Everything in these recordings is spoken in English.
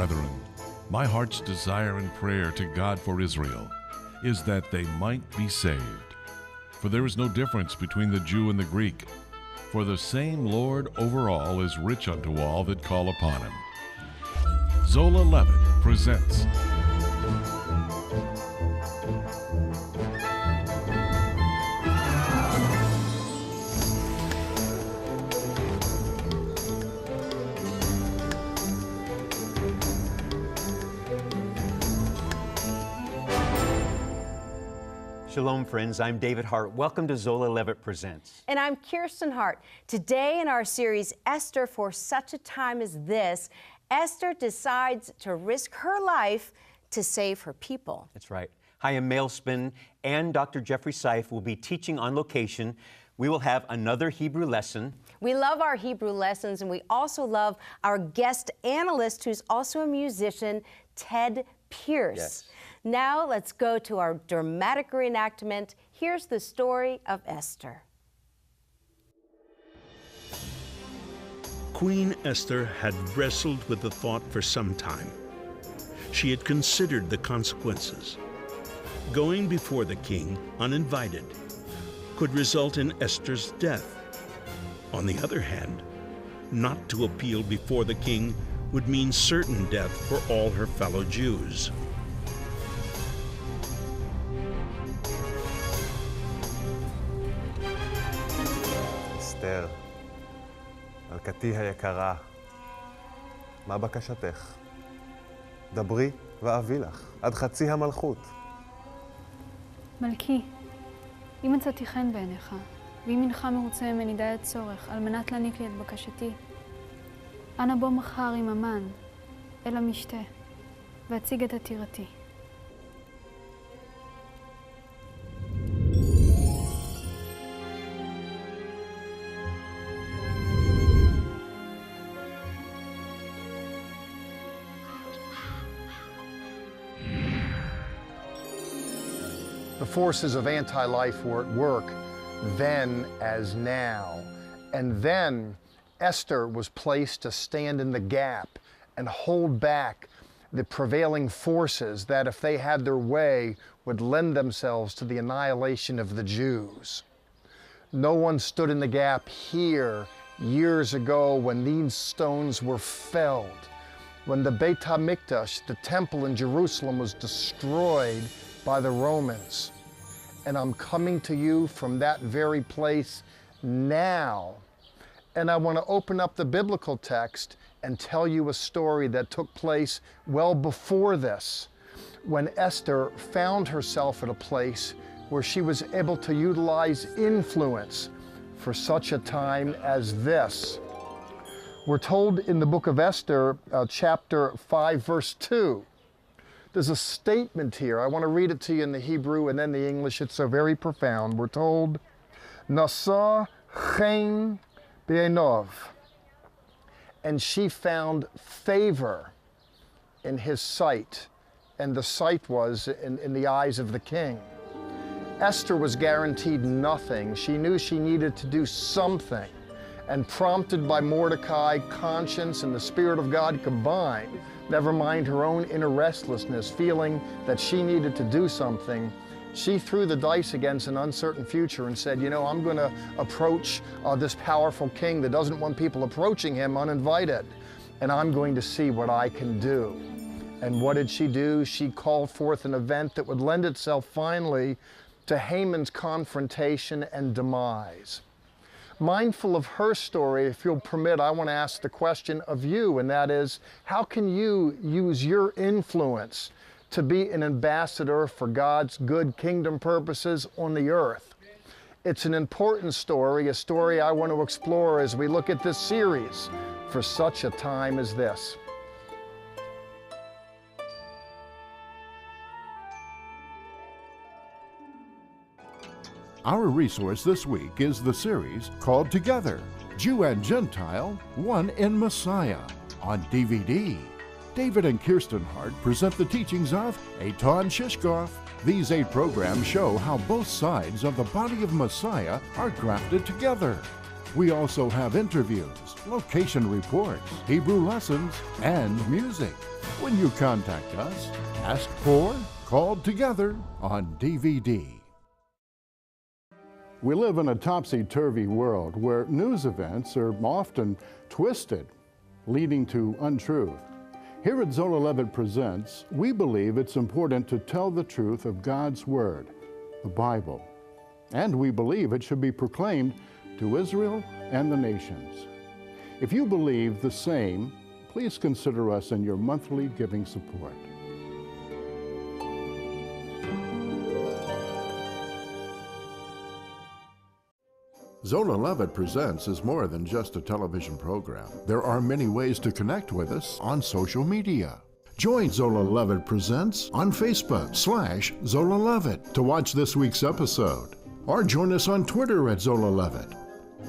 brethren, my heart's desire and prayer to God for Israel is that they might be saved. For there is no difference between the Jew and the Greek, for the same Lord over all is rich unto all that call upon him. Zola Levitt presents Shalom, friends. I'm David Hart. Welcome to Zola Levitt Presents. And I'm Kirsten Hart. Today in our series, Esther for Such a Time as This, Esther decides to risk her life to save her people. That's right. Chaim Mailspin and Dr. Jeffrey Seif will be teaching on location. We will have another Hebrew lesson. We love our Hebrew lessons, and we also love our guest analyst, who's also a musician, Ted Pierce. Yes. Now let's go to our dramatic reenactment. Here's the story of Esther. Queen Esther had wrestled with the thought for some time. She had considered the consequences. Going before the king uninvited could result in Esther's death. On the other hand, not to appeal before the king would mean certain death for all her fellow Jews. אסתר, מלכתי היקרה, מה בקשתך? דברי ואביא לך, עד חצי המלכות. מלכי, אם מצאתי חן בעיניך, ואם אינך מרוצה ממני די הצורך, על מנת להעניק לי את בקשתי, אנא בוא מחר עם המן אל המשתה, והציג את עתירתי. The forces of anti-life were at work then as now. And then Esther was placed to stand in the gap and hold back the prevailing forces that, if they had their way, would lend themselves to the annihilation of the Jews. No one stood in the gap here years ago when these stones were felled, when the Beit HaMikdash, the temple in Jerusalem, was destroyed by the Romans. And I'm coming to you from that very place now. And I want to open up the biblical text and tell you a story that took place well before this, when Esther found herself at a place where she was able to utilize influence for such a time as this. We're told in the book of Esther, chapter 5, verse 2, there's a statement here. I want to read it to you in the Hebrew and then the English. It's so very profound. We're told, Nasa chen b'einov, and she found favor in his sight, and the sight was in the eyes of the king. Esther was guaranteed nothing. She knew she needed to do something, and prompted by Mordecai, conscience and the Spirit of God combined, never mind her own inner restlessness, feeling that she needed to do something, she threw the dice against an uncertain future and said, you know, I'm going to approach this powerful king that doesn't want people approaching him uninvited, and I'm going to see what I can do. And what did she do? She called forth an event that would lend itself finally to Haman's confrontation and demise. Mindful of her story, if you'll permit, I want to ask the question of you, and that is, how can you use your influence to be an ambassador for God's good kingdom purposes on the earth? It's an important story, a story I want to explore as we look at this series, For Such a Time as This. Our resource this week is the series called Together, Jew and Gentile, One in Messiah, on DVD. David and Kirsten Hart present the teachings of Eitan Shishkoff. These 8 programs show how both sides of the body of Messiah are grafted together. We also have interviews, location reports, Hebrew lessons, and music. When you contact us, ask for Called Together on DVD. We live in a topsy-turvy world where news events are often twisted, leading to untruth. Here at Zola Levitt Presents, we believe it's important to tell the truth of God's Word, the Bible. And we believe it should be proclaimed to Israel and the nations. If you believe the same, please consider us in your monthly giving support. Zola Levitt Presents is more than just a television program. There are many ways to connect with us on social media. Join Zola Levitt Presents on Facebook/Zola Levitt to watch this week's episode. Or join us on Twitter at Zola Levitt.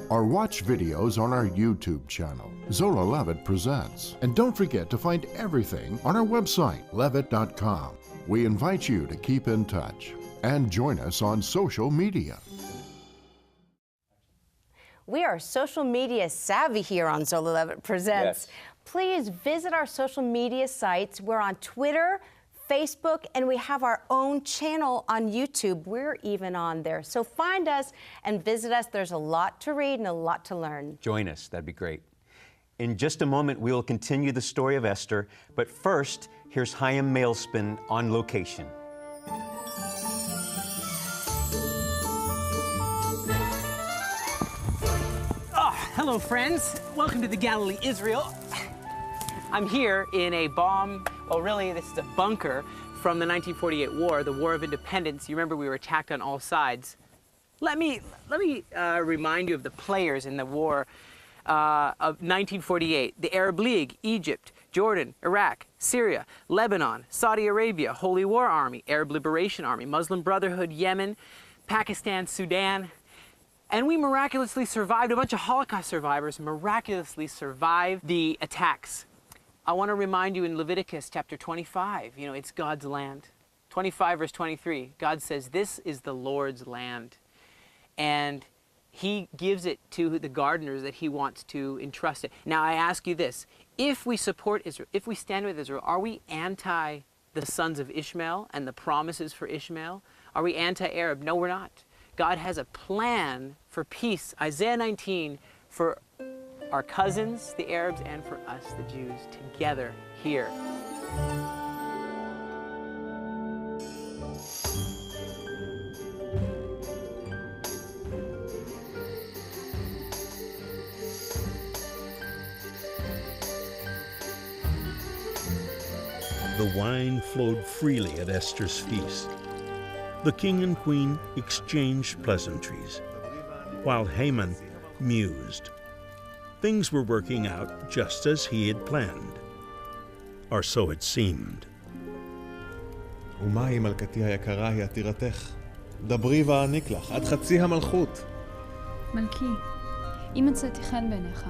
Or watch videos on our YouTube channel, Zola Levitt Presents. And don't forget to find everything on our website, levitt.com. We invite you to keep in touch and join us on social media. We are social media savvy here on Zola Levitt Presents. Yes. Please visit our social media sites. We're on Twitter, Facebook, and we have our own channel on YouTube. We're even on there. So find us and visit us. There's a lot to read and a lot to learn. Join us. That'd be great. In just a moment, we will continue the story of Esther. But first, here's Chaim Mailspin on location. Hello, friends. Welcome to the Galilee, Israel. I'm here in a bomb, well, really, this is a bunker from the 1948 war, the War of Independence. You remember we were attacked on all sides. Let me remind you of the players in the war of 1948. The Arab League, Egypt, Jordan, Iraq, Syria, Lebanon, Saudi Arabia, Holy War Army, Arab Liberation Army, Muslim Brotherhood, Yemen, Pakistan, Sudan. And we miraculously survived. A bunch of Holocaust survivors miraculously survived the attacks. I want to remind you in Leviticus chapter 25, it's God's land. 25 verse 23, God says, this is the Lord's land. And he gives it to the gardeners that he wants to entrust it. Now I ask you this, if we support Israel, if we stand with Israel, are we anti the sons of Ishmael and the promises for Ishmael? Are we anti-Arab? No, we're not. God has a plan for peace, Isaiah 19, for our cousins, the Arabs, and for us, the Jews, together here. The wine flowed freely at Esther's feast. The king and queen exchanged pleasantries, while Haman mused. Things were working out just as he had planned, or so it seemed. ומהי מלכתי היקרה היא עתירתך? דברי ואעניק לך, עד חצי המלכות. מלכי, אם מצאתי חן בעיניך,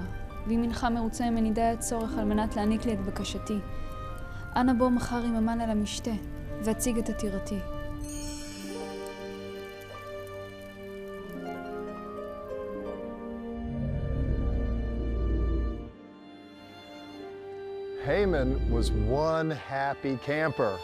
ואם אינך מרוצה ממני די הצורך על מנת להעניק לי את בקשתי, אנא בוא מחר עם המן על המשתה, והציג את עתירתי. Haman was one happy camper.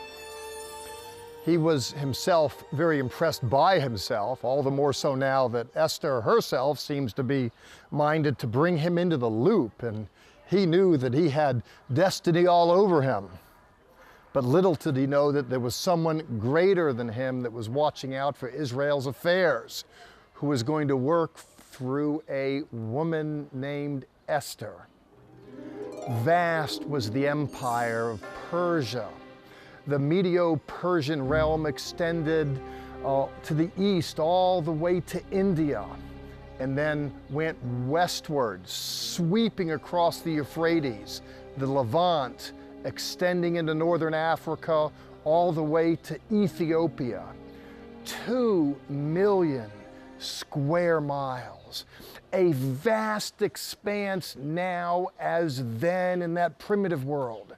He was himself very impressed by himself, all the more so now that Esther herself seems to be minded to bring him into the loop, and he knew that he had destiny all over him. But little did he know that there was someone greater than him that was watching out for Israel's affairs, who was going to work through a woman named Esther. Vast was the empire of Persia. The Medo-Persian realm extended to the east all the way to India, and then went westward, sweeping across the Euphrates, the Levant, extending into northern Africa, all the way to Ethiopia. 2 million square miles. A vast expanse now as then in that primitive world.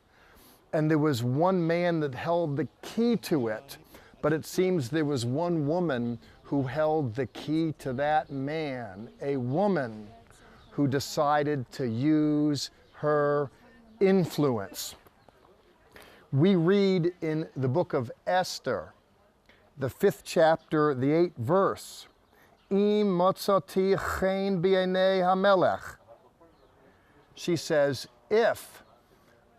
And there was one man that held the key to it, but it seems there was one woman who held the key to that man, a woman who decided to use her influence. We read in the book of Esther, the 5th chapter, the 8th verse, Im motzoti chen b'einei hamelech. She says, if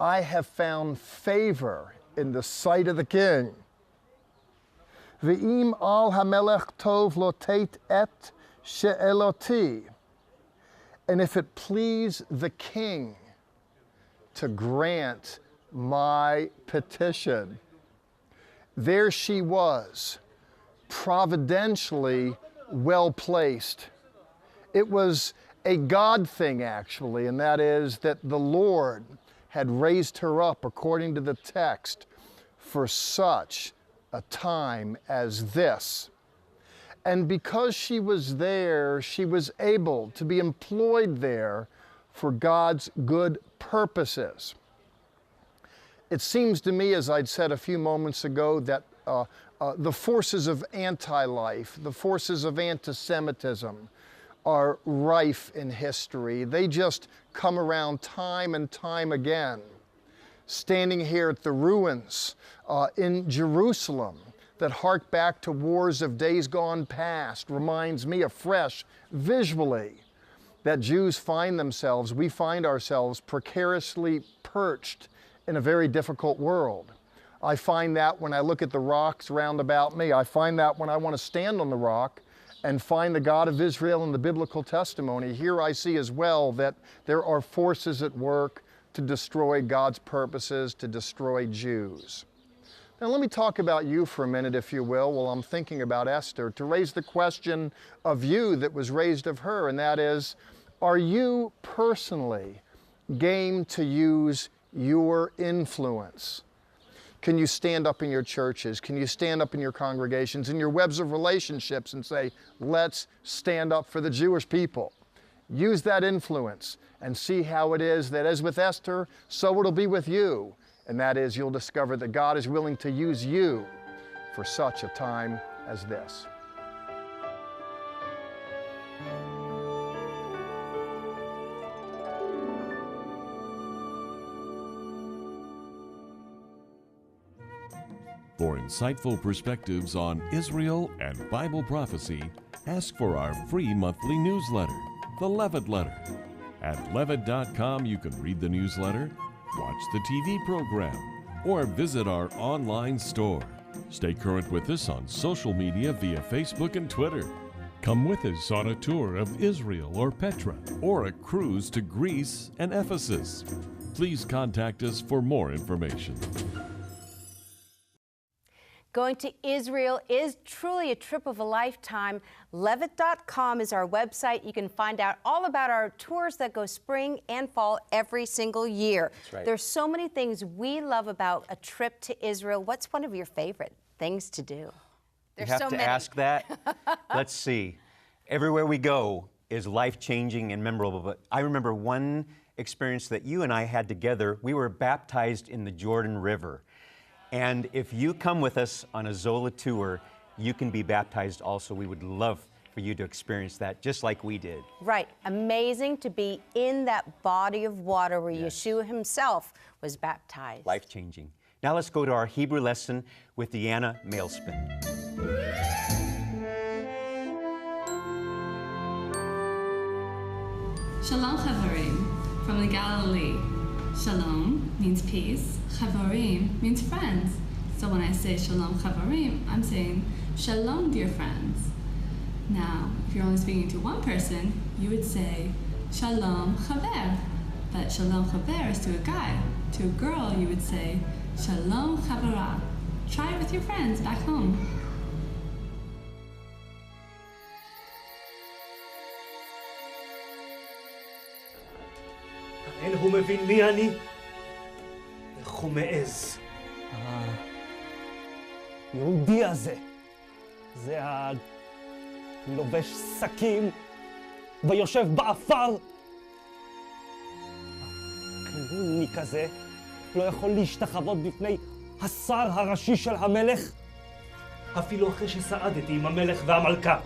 I have found favor in the sight of the king, V'im al hamelech tov lotet et she'eloti, and if it please the king to grant my petition. There she was, providentially well placed. It was a God thing, actually, and that is that the Lord had raised her up, according to the text, for such a time as this. And because she was there, she was able to be employed there for God's good purposes. It seems to me, as I'd said a few moments ago, that the forces of anti-life, the forces of anti-Semitism are rife in history. They just come around time and time again. Standing here at the ruins in Jerusalem that hark back to wars of days gone past reminds me afresh, visually, that Jews find themselves, we find ourselves precariously perched in a very difficult world. I find that when I look at the rocks round about me. I find that when I want to stand on the rock and find the God of Israel in the biblical testimony. Here I see as well that there are forces at work to destroy God's purposes, to destroy Jews. Now let me talk about you for a minute, if you will, while I'm thinking about Esther, to raise the question of you that was raised of her, and that is, are you personally game to use your influence? Can you stand up in your churches? Can you stand up in your congregations, in your webs of relationships and say, let's stand up for the Jewish people? Use that influence and see how it is that as with Esther, so it'll be with you. And that is, you'll discover that God is willing to use you for such a time as this. For insightful perspectives on Israel and Bible prophecy, ask for our free monthly newsletter, The Levitt Letter. At levitt.com you can read the newsletter, watch the TV program, or visit our online store. Stay current with us on social media via Facebook and Twitter. Come with us on a tour of Israel or Petra, or a cruise to Greece and Ephesus. Please contact us for more information. Going to Israel is truly a trip of a lifetime. Levitt.com is our website. You can find out all about our tours that go spring and fall every single year. That's right. There's so many things we love about a trip to Israel. What's one of your favorite things to do? There's You have so to many. ask that. Let's see. Everywhere we go is life-changing and memorable, but I remember one experience that you and I had together. We were baptized in the Jordan River. And if you come with us on a Zola tour, you can be baptized also. We would love for you to experience that just like we did. Right. Amazing to be in that body of water where Yeshua himself was baptized. Life-changing. Now let's go to our Hebrew lesson with Deanna Mailspin. Shalom Chavarim from the Galilee. Shalom means peace. Chavarim means friends. So when I say Shalom Chavarim, I'm saying Shalom, dear friends. Now, if you're only speaking to one person, you would say Shalom Chaver. But Shalom Chaver is to a guy. To a girl, you would say Shalom Chavara. Try it with your friends back home. אין הוא מבין מי אני? איך הוא מעז? היהודי הזה. זה הלובש שקים ויושב באפר. הכלומניק הזה לא יכול להשתחוות בפני השר הראשי של המלך, אפילו אחרי שסעדתי עם המלך והמלכה.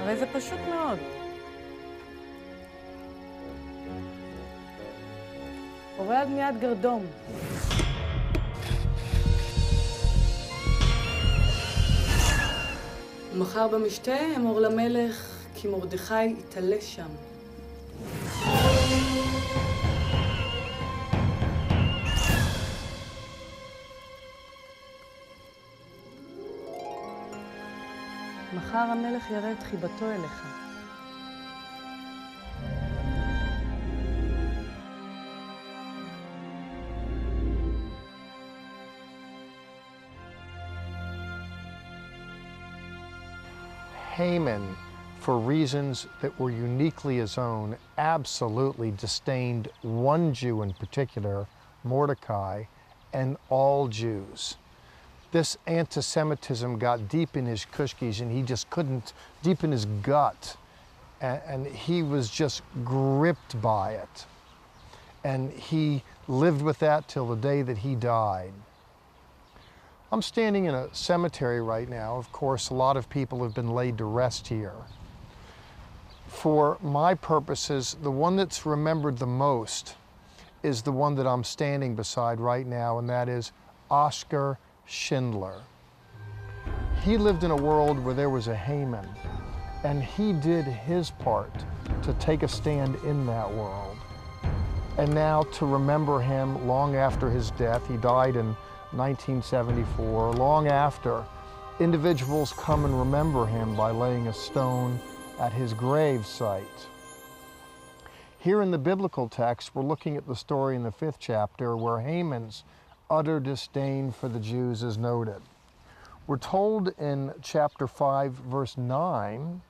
הרי זה פשוט מאוד. הורה עד מיד גרדום. מחר במשתה אמור למלך כי מרדכי יתעלה שם. מחר המלך יראה את חיבתו אליך. Haman, for reasons that were uniquely his own, absolutely disdained one Jew in particular, Mordecai, and all Jews. This anti-Semitism got deep in his kushkis, and he just couldn't, deep in his gut, and he was just gripped by it. And he lived with that till the day that he died. I'm standing in a cemetery right now. Of course, a lot of people have been laid to rest here. For my purposes, the one that's remembered the most is the one that I'm standing beside right now, and that is Oscar Schindler. He lived in a world where there was a Haman, and he did his part to take a stand in that world. And now to remember him long after his death, he died in 1974, long after, individuals come and remember him by laying a stone at his grave site. Here in the biblical text, we're looking at the story in the 5th chapter where Haman's utter disdain for the Jews is noted. We're told in chapter 5, verse 9,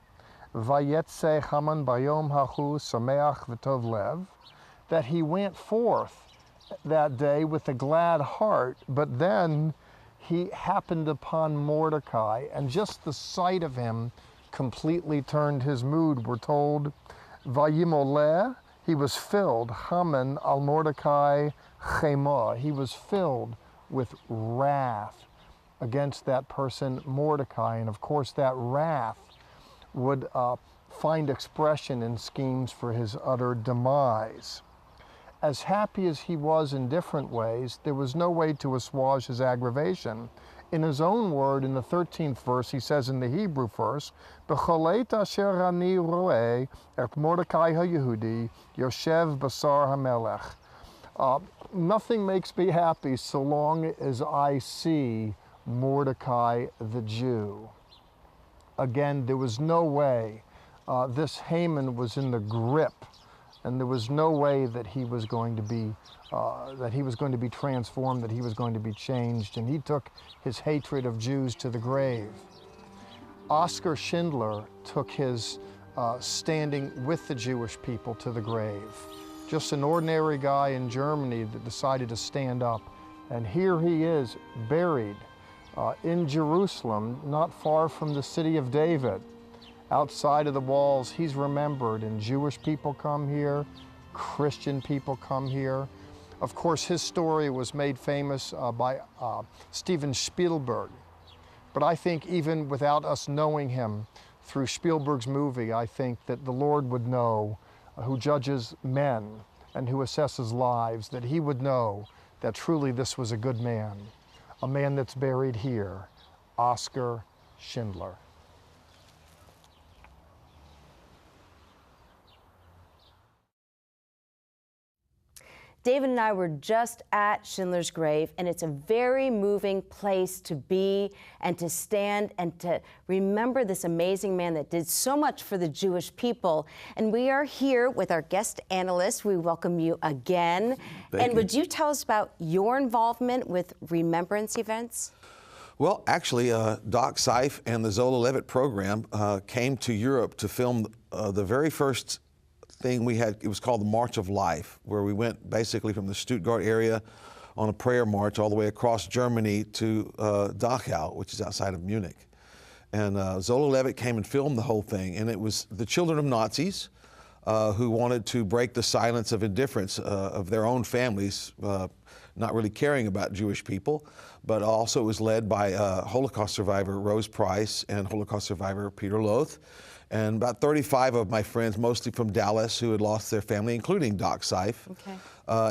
Vayetze Haman bayom hachu sameach v'tov lev, that he went forth that day with a glad heart, but then he happened upon Mordecai, and just the sight of him completely turned his mood. We're told, Vayimoleh, he was filled, Haman al Mordecai chema, he was filled with wrath against that person, Mordecai, and of course that wrath would find expression in schemes for his utter demise. As happy as he was in different ways, there was no way to assuage his aggravation. In his own word, in the 13th verse, he says in the Hebrew verse, B'cholet asher ani roeh et Mordecai ha-Yehudi yoshev basar hamelech. Nothing makes me happy so long as I see Mordecai the Jew. Again, there was no way this Haman was in the grip, and there was no way that he was going to be transformed, that he was going to be changed, and he took his hatred of Jews to the grave. Oscar Schindler took his standing with the Jewish people to the grave. Just an ordinary guy in Germany that decided to stand up, and here he is buried in Jerusalem, not far from the city of David. Outside of the walls, he's remembered, and Jewish people come here, Christian people come here. Of course, his story was made famous by Steven Spielberg. But I think even without us knowing him through Spielberg's movie, I think that the Lord would know, who judges men and who assesses lives, that he would know that truly this was a good man, a man that's buried here, Oscar Schindler. David and I were just at Schindler's grave, and it's a very moving place to be and to stand and to remember this amazing man that did so much for the Jewish people. And we are here with our guest analyst. We welcome you again. Thank you. Would you tell us about your involvement with remembrance events? Well, actually, Doc Seif and the Zola Levitt program came to Europe to film the very first thing we had. It was called the March of Life, where we went basically from the Stuttgart area on a prayer march all the way across Germany to Dachau, which is outside of Munich. And Zola Levitt came and filmed the whole thing, and it was the children of Nazis who wanted to break the silence of indifference of their own families, not really caring about Jewish people, but also it was led by Holocaust survivor Rose Price and Holocaust survivor Peter Loth, and about 35 of my friends, mostly from Dallas, who had lost their family, including Doc Seif. Okay.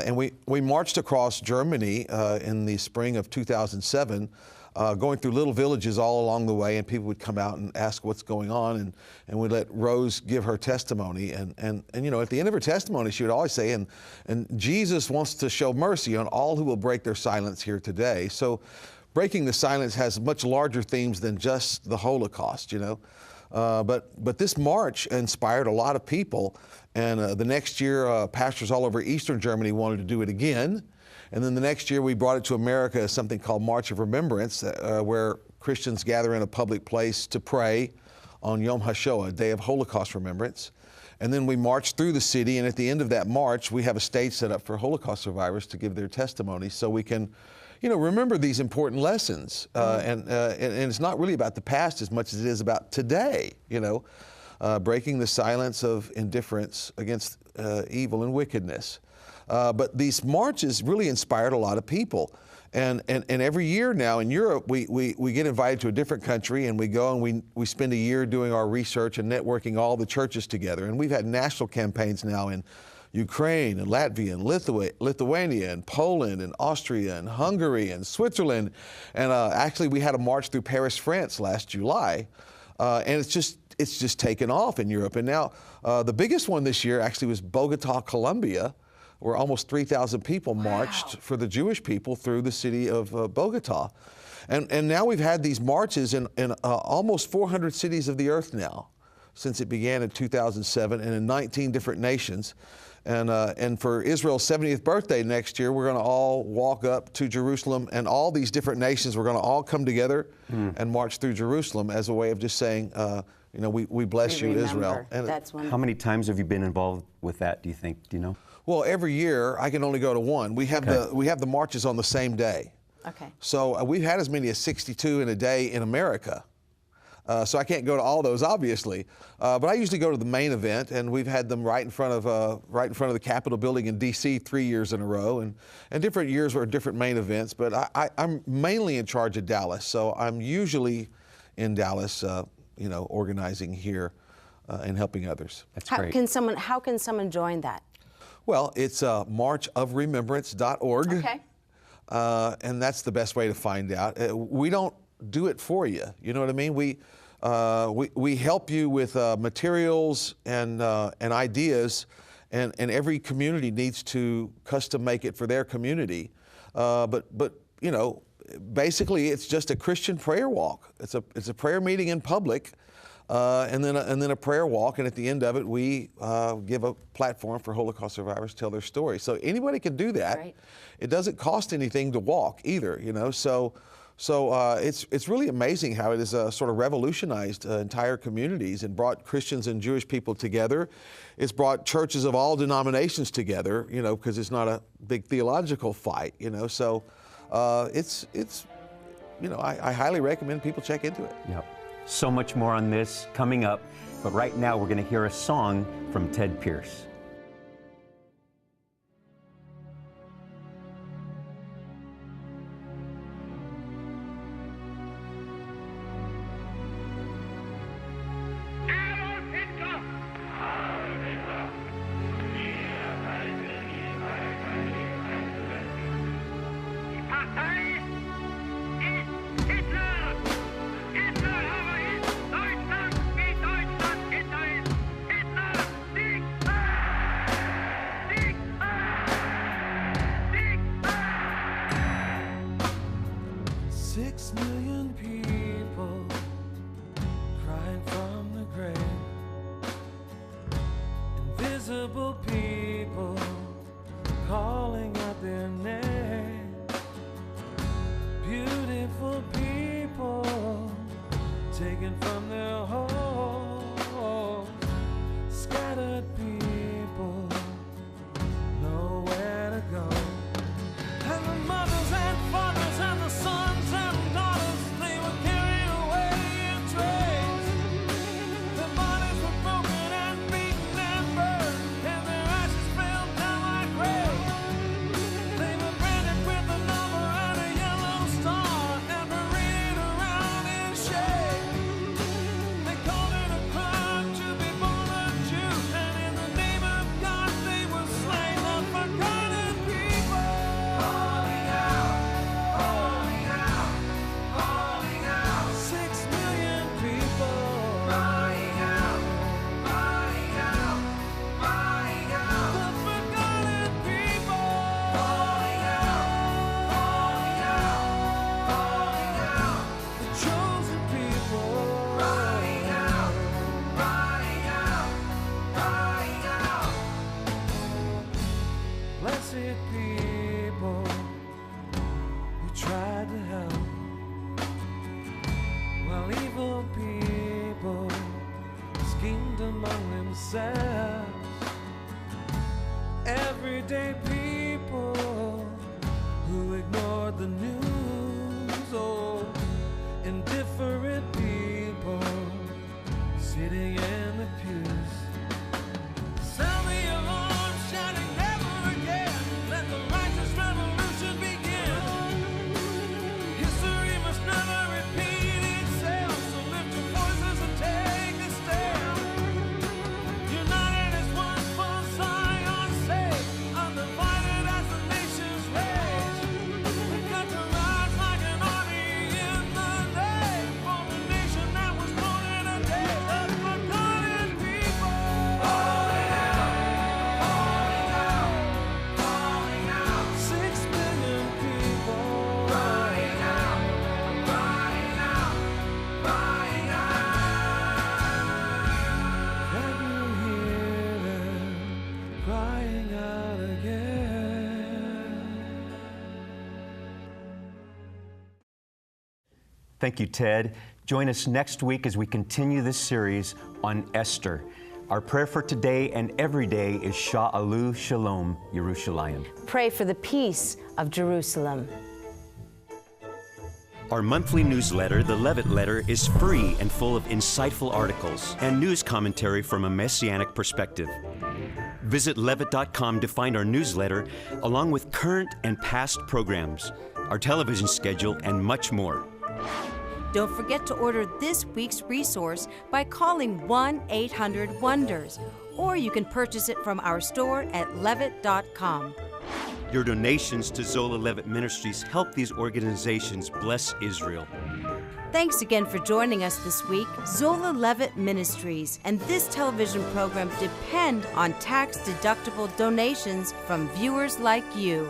And we marched across Germany in the spring of 2007, going through little villages all along the way, and people would come out and ask what's going on, and we'd let Rose give her testimony. And you know, at the end of her testimony, she would always say, and Jesus wants to show mercy on all who will break their silence here today. So breaking the silence has much larger themes than just the Holocaust, you know. But this march inspired a lot of people, and the next year pastors all over Eastern Germany wanted to do it again. And then the next year we brought it to America as something called March of Remembrance, where Christians gather in a public place to pray on Yom HaShoah, Day of Holocaust Remembrance. And then we march through the city, and at the end of that march we have a stage set up for Holocaust survivors to give their testimony, so we can, you know, remember these important lessons. And it's not really about the past as much as it is about today, you know, breaking the silence of indifference against evil and wickedness. But these marches really inspired a lot of people. And every year now in Europe, we get invited to a different country, and we go and we spend a year doing our research and networking all the churches together. And we've had national campaigns now in Ukraine and Latvia and Lithuania and Poland and Austria and Hungary and Switzerland. And actually we had a march through Paris, France last July. And it's just taken off in Europe. And now the biggest one this year actually was Bogota, Colombia, where almost 3,000 people marched for the Jewish people through the city of Bogota. And now we've had these marches in almost 400 cities of the earth now, since it began in 2007, and in 19 different nations. And for Israel's 70th birthday next year, we're going to all walk up to Jerusalem, and all these different nations, we're going to all come together and march through Jerusalem as a way of just saying, you know, we bless you, Israel. And that's wonderful. How many times have you been involved with that, do you think? Do you know? Well, every year I can only go to one. We have the marches on the same day. Okay. So we've had as many as 62 in a day in America. So I can't go to all those, obviously, but I usually go to the main event, and we've had them right in front of the Capitol building in D.C. 3 years in a row, and different years were different main events. But I'm mainly in charge of Dallas, so I'm usually in Dallas, you know, organizing here and helping others. That's How great. how can someone join that? Well, it's marchofremembrance.org. Okay. And that's the best way to find out. We don't do it for you. You know what I mean? We help you with materials and ideas, and every community needs to custom make it for their community. But you know, basically it's just a Christian prayer walk. It's a prayer meeting in public. And then a prayer walk, and at the end of it, we give a platform for Holocaust survivors to tell their story. So anybody can do that. Right. It doesn't cost anything to walk either, you know. So it's really amazing how it has sort of revolutionized entire communities and brought Christians and Jewish people together. It's brought churches of all denominations together, you know, because it's not a big theological fight, you know. So it's you know, I highly recommend people check into it. Yep. So much more on this coming up, but right now we're going to hear a song from Ted Pierce. among themselves. Everyday people who ignored the news, oh, indifferent people sitting in the pews. Sound the alarm, shouting never again, let the righteous revolution begin. History must never repeat itself, so lift your voices and take a stand. United as one for Zion's sake, undivided as the nations rage. We've got to rise like an army in the day, for a nation that was born in a day of forgotten people. Calling out, calling out, 6 million people. Crying out, crying out, crying out. Can you hear them crying out again? Thank you, Ted. Join us next week as we continue this series on Esther. Our prayer for today and every day is Sha'alu Shalom, Yerushalayim. Pray for the peace of Jerusalem. Our monthly newsletter, the Levitt Letter, is free and full of insightful articles and news commentary from a messianic perspective. Visit levitt.com to find our newsletter, along with current and past programs, our television schedule, and much more. Don't forget to order this week's resource by calling 1-800-WONDERS, or you can purchase it from our store at levitt.com. Your donations to Zola Levitt Ministries help these organizations bless Israel. Thanks again for joining us this week. Zola Levitt Ministries and this television program depend on tax-deductible donations from viewers like you.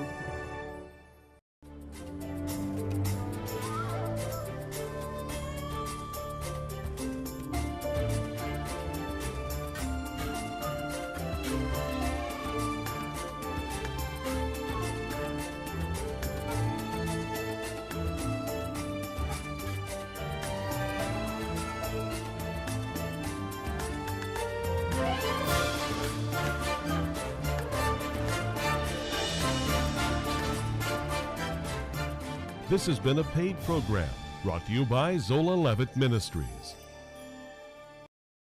This has been a paid program brought to you by Zola Levitt Ministries.